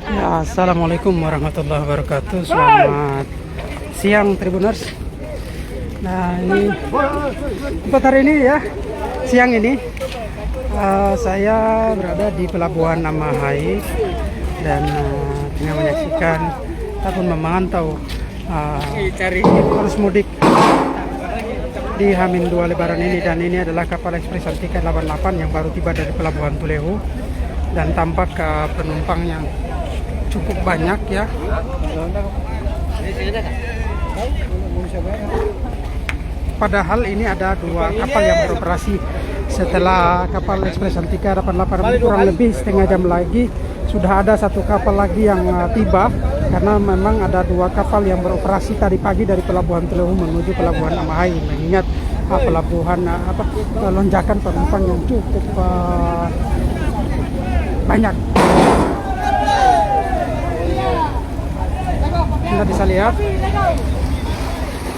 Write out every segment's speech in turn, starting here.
Ya, assalamualaikum warahmatullahi wabarakatuh. Selamat siang Tribuners. Nah, ini tempat hari ini ya, siang ini saya berada di Pelabuhan Amahai dan tengah menyaksikan ataupun memantau arus mudik di H-2 Lebaran ini, dan ini adalah kapal Ekspres Antika 88 yang baru tiba dari Pelabuhan Tulehu dan tampak penumpang yang cukup banyak ya. Padahal ini ada dua kapal yang beroperasi. Setelah kapal Ekspres Antika 88 kurang lebih setengah jam lagi sudah ada satu kapal lagi yang tiba, karena memang ada dua kapal yang beroperasi tadi pagi dari Pelabuhan Tulehu menuju Pelabuhan Amahai, mengingat pelabuhan lonjakan penumpang yang cukup banyak. Anda bisa lihat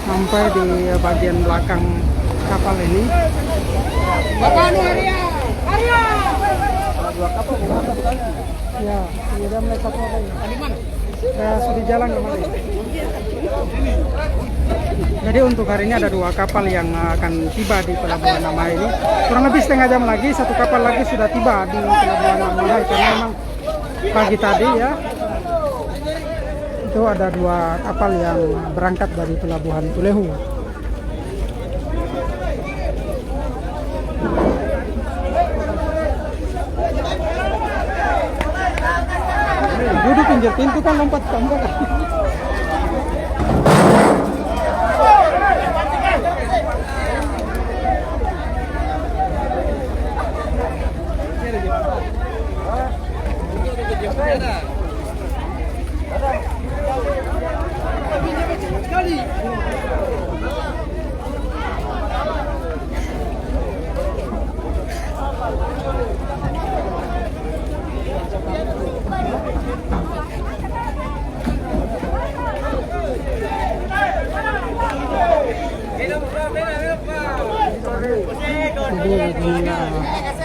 sampai di bagian belakang kapal ini. Ya, sudah mulai kapal lagi. Sudah jalan kembali. Jadi untuk hari ini ada dua kapal yang akan tiba di Pelabuhan Amahai ini. Kurang lebih setengah jam lagi satu kapal lagi sudah tiba di Pelabuhan Amahai, karena memang pagi tadi ya itu ada dua kapal yang berangkat dari Pelabuhan Tulehu. Duduk pinggir pintu kan, lompat tambah.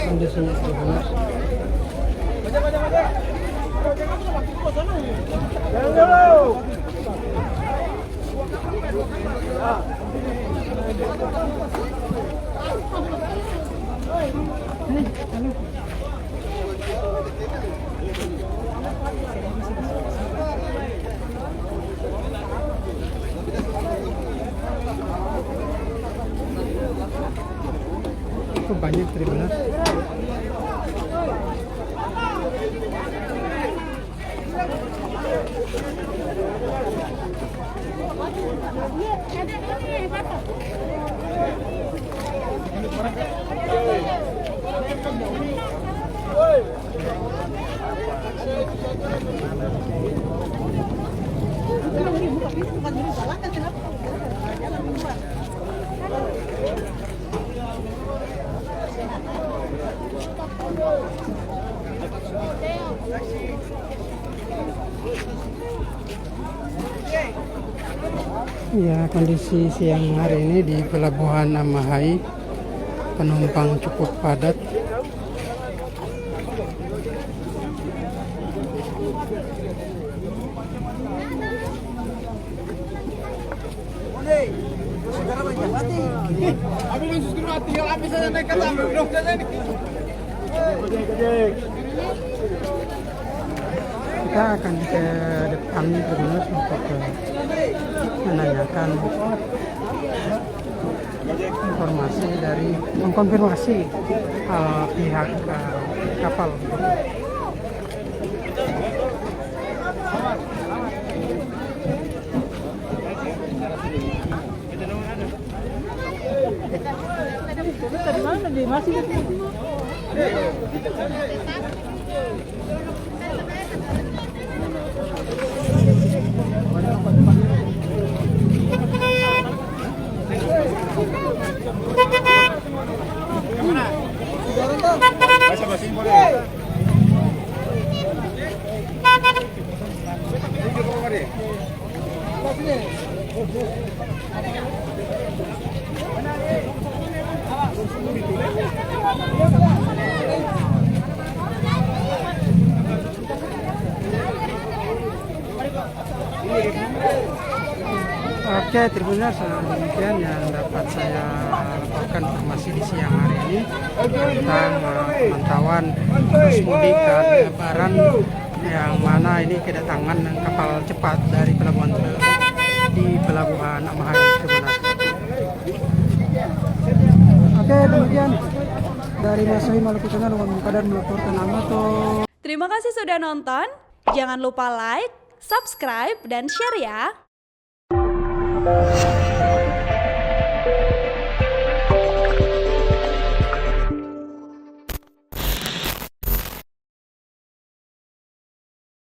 Kondisinya Tribuners. Itu banyak Tribuners. Ya, kondisi siang hari ini di Pelabuhan Amahai, penumpang cukup padat. Kita akan ke depan terus untuk menanyakan informasi dari mengkonfirmasi pihak kapal. Oke, Tribuners, demikian yang dapat saya laporkan informasi di siang hari ini tentang pemantauan arus mudik dan lebaran, yang mana ini kedatangan kapal cepat dari pelabuhan Teluk di pelabuhan Amahari, Tribuners. Oke, demikian dari Masoi Maluku Tengah, Luman Kadar melaporkan Amato. Terima kasih sudah nonton. Jangan lupa like, subscribe, dan share ya.